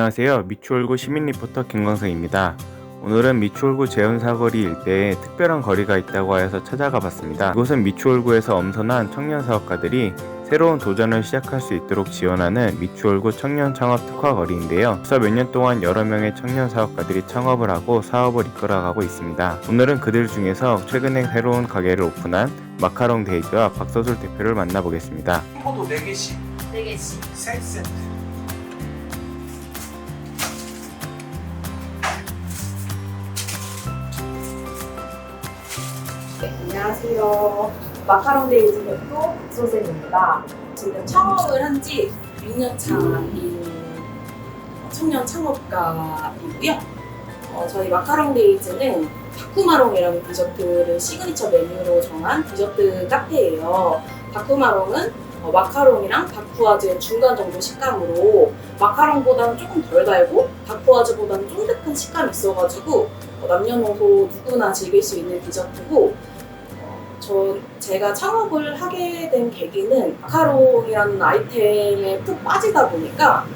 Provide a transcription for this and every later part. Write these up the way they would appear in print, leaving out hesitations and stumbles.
안녕하세요. 미추홀구 시민 리포터 김광석입니다. 오늘은 미추홀구 재훈사거리 일대에 특별한 거리가 있다고 하여서 찾아가 봤습니다. 이곳은 미추홀구에서 엄선한 청년 사업가들이 새로운 도전을 시작할 수 있도록 지원하는 미추홀구 청년 창업 특화 거리인데요. 앞서 몇 년 동안 여러 명의 청년 사업가들이 창업을 하고 사업을 이끌어가고 있습니다. 오늘은 그들 중에서 최근에 새로운 가게를 오픈한 마카롱 데이즈와 박서술 대표를 만나보겠습니다. 포도 4개씩 4개씩. 3세트. 네, 안녕하세요. 마카롱 데이즈 대표 박소생입니다. 지금 창업을 한 지 6년 차인 청년 창업가이고요. 저희 마카롱 데이즈는 다쿠마롱이라는 디저트를 시그니처 메뉴로 정한 디저트 카페예요. 다쿠마롱은 마카롱이랑 다쿠아즈의 중간 정도 식감으로 마카롱보다는 조금 덜 달고 다쿠아즈보다는 쫀득한 식감이 있어가지고 남녀노소 누구나 즐길 수 있는 디저트고, 제가 창업을 하게 된 계기는 마카롱이라는 아이템에 푹 빠지다 보니까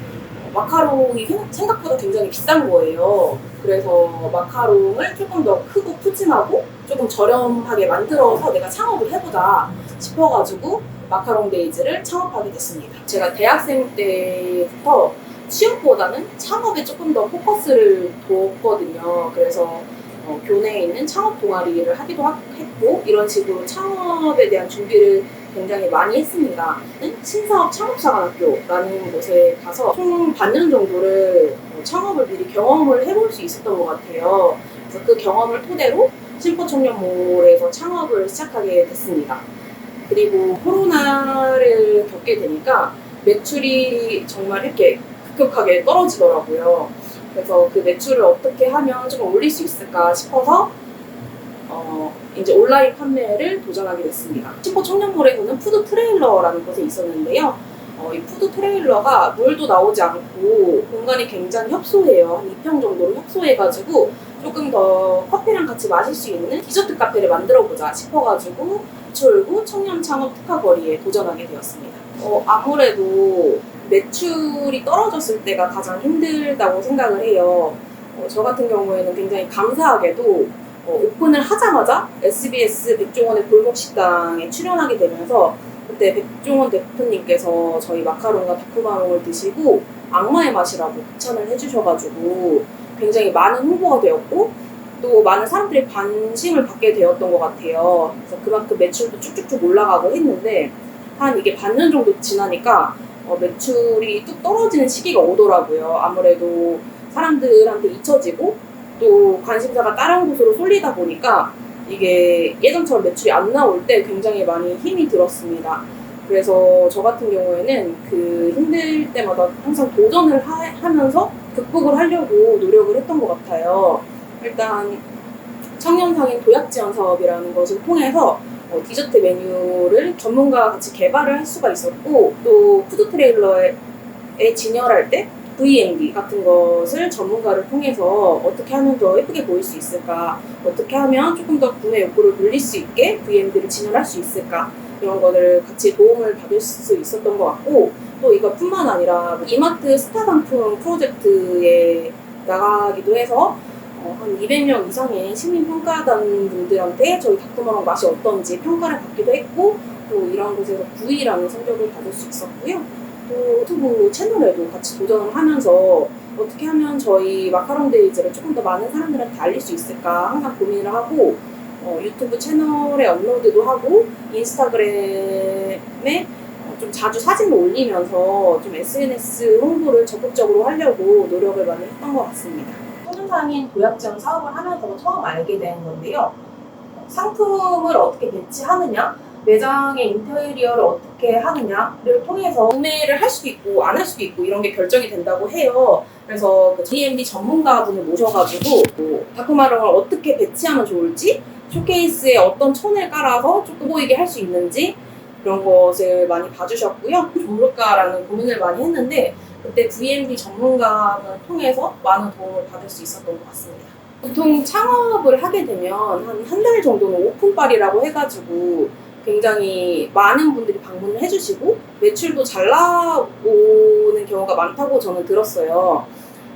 마카롱이 생각보다 굉장히 비싼 거예요. 그래서 마카롱을 조금 더 크고 푸짐하고 조금 저렴하게 만들어서 내가 창업을 해보자 싶어가지고 마카롱 데이즈를 창업하게 됐습니다. 제가 대학생 때부터 취업보다는 창업에 조금 더 포커스를 뒀거든요. 그래서 교내에 있는 창업 동아리를 하기도 했고, 이런 식으로 창업에 대한 준비를 굉장히 많이 했습니다. 신사업 창업사관학교라는 곳에 가서 총 반년 정도를 창업을 미리 경험을 해볼 수 있었던 것 같아요. 그래서 그 경험을 토대로 심포청년몰에서 창업을 시작하게 됐습니다. 그리고 코로나를 겪게 되니까 매출이 정말 이렇게 급격하게 떨어지더라고요. 그래서 그 매출을 어떻게 하면 좀 올릴 수 있을까 싶어서 이제 온라인 판매를 도전하게 됐습니다. 심포 청년몰에서는 푸드 트레일러라는 곳에 있었는데요. 이 푸드 트레일러가 물도 나오지 않고 공간이 굉장히 협소해요. 한 2평 정도로 협소해가지고 조금 더 커피랑 같이 마실 수 있는 디저트 카페를 만들어보자 싶어가지고 미추홀구 청년 창업 특화 거리에 도전하게 되었습니다. 아무래도 매출이 떨어졌을 때가 가장 힘들다고 생각을 해요. 저 같은 경우에는 굉장히 감사하게도 오픈을 하자마자 SBS 백종원의 골목식당에 출연하게 되면서 그때 백종원 대표님께서 저희 마카롱과 다쿠마롱을 드시고 악마의 맛이라고 극찬을 해주셔가지고 굉장히 많은 홍보가 되었고 또 많은 사람들이 관심을 받게 되었던 것 같아요. 그래서 그만큼 매출도 쭉쭉쭉 올라가고 했는데 한 이게 반년 정도 지나니까 매출이 뚝 떨어지는 시기가 오더라고요. 아무래도 사람들한테 잊혀지고 또 관심사가 다른 곳으로 쏠리다 보니까 이게 예전처럼 매출이 안 나올 때 굉장히 많이 힘이 들었습니다. 그래서 저 같은 경우에는 그 힘들 때마다 항상 도전을 하면서 극복을 하려고 노력을 했던 것 같아요. 일단 청년상인 도약지원 사업이라는 것을 통해서 디저트 메뉴를 전문가와 같이 개발을 할 수가 있었고, 또 푸드 트레일러에 진열할 때 V&D 같은 것을 전문가를 통해서 어떻게 하면 더 예쁘게 보일 수 있을까, 어떻게 하면 조금 더 구매 욕구를 늘릴 수 있게 V&D를 진열할 수 있을까, 이런 거를 같이 도움을 받을 수 있었던 것 같고, 또 이것뿐만 아니라 이마트 스타 상품 프로젝트에 나가기도 해서 한 200명 이상의 시민평가단 분들한테 저희 다쿠마롱 맛이 어떤지 평가를 받기도 했고, 또 이런 곳에서 9위라는 성적을 받을 수 있었고요. 또 유튜브 채널에도 같이 도전을 하면서 어떻게 하면 저희 마카롱 데이즈를 조금 더 많은 사람들한테 알릴 수 있을까 항상 고민을 하고, 유튜브 채널에 업로드도 하고 인스타그램에 좀 자주 사진을 올리면서 좀 SNS 홍보를 적극적으로 하려고 노력을 많이 했던 것 같습니다. 청년상인 도약지원 사업을 하면서 처음 알게 된 건데요. 상품을 어떻게 배치하느냐, 매장의 인테리어를 어떻게 하느냐를 통해서 구매를 할 수도 있고 안 할 수도 있고 이런 게 결정이 된다고 해요. 그래서 그 D&D 전문가분을 모셔가지고 다쿠마롱을 어떻게 배치하면 좋을지, 쇼케이스에 어떤 천을 깔아서 조금 보이게 할 수 있는지 그런 것을 많이 봐주셨고요. 좋을까라는 고민을 많이 했는데 그때 V&D 전문가를 통해서 많은 도움을 받을 수 있었던 것 같습니다. 보통 창업을 하게 되면 한 달 정도는 오픈빨이라고 해가지고 굉장히 많은 분들이 방문을 해주시고 매출도 잘 나오는 경우가 많다고 저는 들었어요.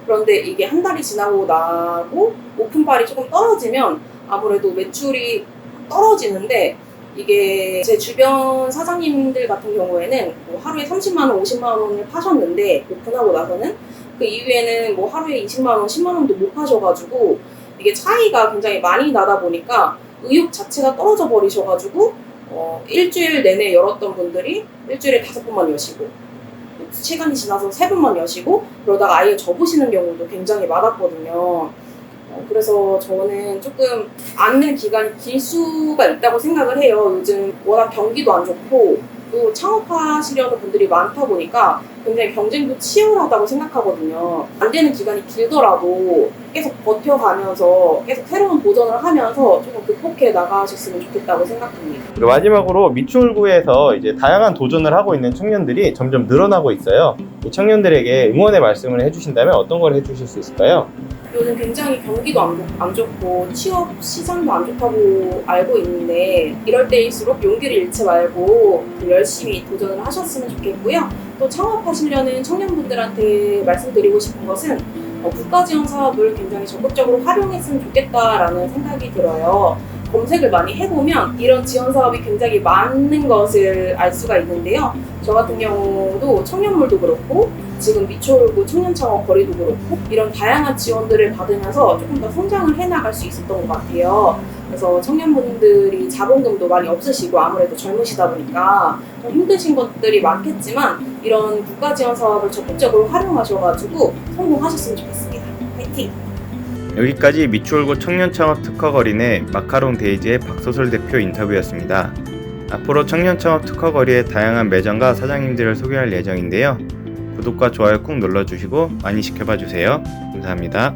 그런데 이게 한 달이 지나고 나고 오픈빨이 조금 떨어지면 아무래도 매출이 떨어지는데, 이게 제 주변 사장님들 같은 경우에는 뭐 하루에 30만 원, 50만 원을 파셨는데 오픈하고 나서는 그 이후에는 뭐 하루에 20만 원, 10만 원도 못 파셔가지고 이게 차이가 굉장히 많이 나다 보니까 의욕 자체가 떨어져 버리셔가지고 일주일 내내 열었던 분들이 일주일에 5번만 여시고 시간이 지나서 3번만 여시고 그러다가 아예 접으시는 경우도 굉장히 많았거든요. 그래서 저는 조금 앉는 기간이 길 수가 있다고 생각을 해요. 요즘 워낙 경기도 안 좋고 또 창업하시려는 분들이 많다 보니까 굉장히 경쟁도 치열하다고 생각하거든요. 안 되는 기간이 길더라도 계속 버텨가면서 계속 새로운 도전을 하면서 조금 극복해 나가셨으면 좋겠다고 생각합니다. 그리고 마지막으로 미추홀구에서 이제 다양한 도전을 하고 있는 청년들이 점점 늘어나고 있어요. 이 청년들에게 응원의 말씀을 해주신다면 어떤 걸 해주실 수 있을까요? 요즘 굉장히 경기도 안 좋고 취업 시장도 안 좋다고 알고 있는데, 이럴 때일수록 용기를 잃지 말고 열심히 도전을 하셨으면 좋겠고요. 또 창업하시려는 청년분들한테 말씀드리고 싶은 것은 국가 지원 사업을 굉장히 적극적으로 활용했으면 좋겠다라는 생각이 들어요. 검색을 많이 해보면 이런 지원 사업이 굉장히 많은 것을 알 수가 있는데요. 저 같은 경우도 청년몰도 그렇고 지금 미추홀구 청년창업 거리도 그렇고 이런 다양한 지원들을 받으면서 조금 더 성장을 해나갈 수 있었던 것 같아요. 그래서 청년분들이 자본금도 많이 없으시고 아무래도 젊으시다 보니까 좀 힘드신 것들이 많겠지만 이런 국가 지원 사업을 적극적으로 활용하셔가지고 성공하셨으면 좋겠습니다. 화이팅! 여기까지 미추홀구 청년창업 특허거리 내 마카롱 데이지의 박소설 대표 인터뷰였습니다. 앞으로 청년창업 특허거리의 다양한 매장과 사장님들을 소개할 예정인데요. 구독과 좋아요 꾹 눌러주시고 많이 지켜봐 주세요. 감사합니다.